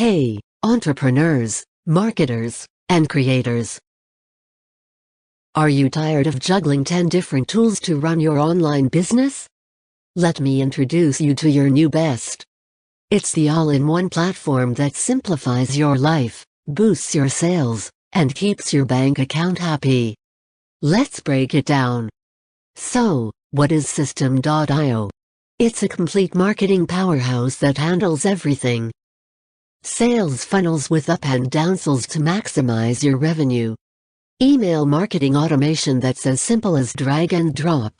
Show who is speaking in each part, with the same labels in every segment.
Speaker 1: Hey, entrepreneurs, marketers, and creators. Are you tired of juggling 10 different tools to run your online business? Let me introduce you to your new best. It's the all-in-one platform that simplifies your life, boosts your sales, and keeps your bank account happy. Let's break it down. So, what is Systeme.io? It's a complete marketing powerhouse that handles everything. Sales funnels with up and downsells to maximize your revenue. Email marketing automation that's as simple as drag and drop.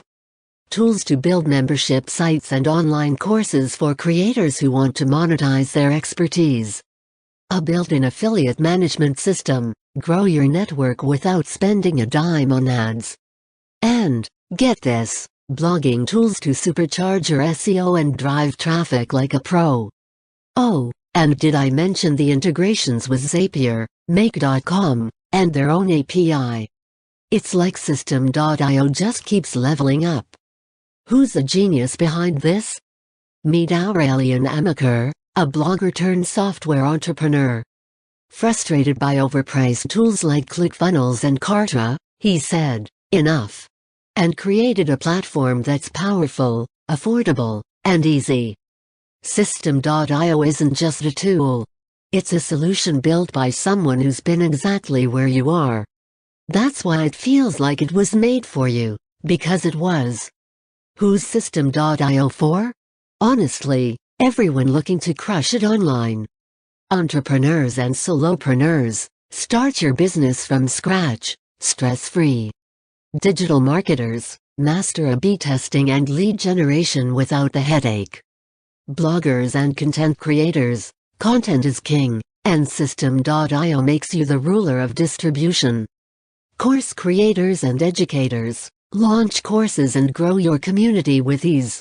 Speaker 1: Tools to build membership sites and online courses for creators who want to monetize their expertise. A built-in affiliate management system. Grow your network without spending a dime on ads. And, get this, blogging tools to supercharge your SEO and drive traffic like a pro. Oh, and did I mention the integrations with Zapier, Make.com, and their own API? It's like Systeme.io just keeps leveling up. Who's the genius behind this? Meet Aurelian Amaker, a blogger turned software entrepreneur. Frustrated by overpriced tools like ClickFunnels and Kartra, he said, "Enough," and created a platform that's powerful, affordable, and easy. Systeme.io isn't just a tool. It's a solution built by someone who's been exactly where you are. That's why it feels like it was made for you, because it was. Who's Systeme.io for? Honestly, everyone looking to crush it online. Entrepreneurs and solopreneurs, start your business from scratch, stress-free. Digital marketers, master A/B testing and lead generation without the headache. Bloggers and content creators, content is king, and Systeme.io makes you the ruler of distribution. Course creators and educators, launch courses and grow your community with ease.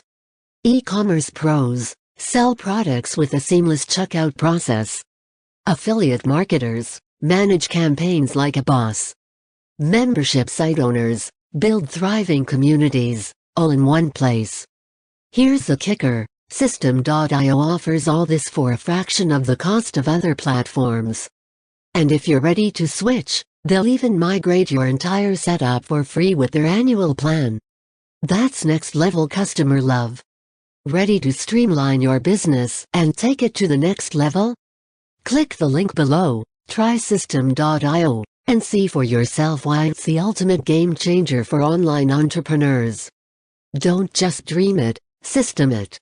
Speaker 1: E-commerce pros, sell products with a seamless checkout process. Affiliate marketers, manage campaigns like a boss. Membership site owners, build thriving communities, all in one place. Here's the kicker. Systeme.io offers all this for a fraction of the cost of other platforms. And if you're ready to switch, they'll even migrate your entire setup for free with their annual plan. That's next-level customer love. Ready to streamline your business and take it to the next level? Click the link below, try Systeme.io, and see for yourself why it's the ultimate game changer for online entrepreneurs. Don't just dream it, system it.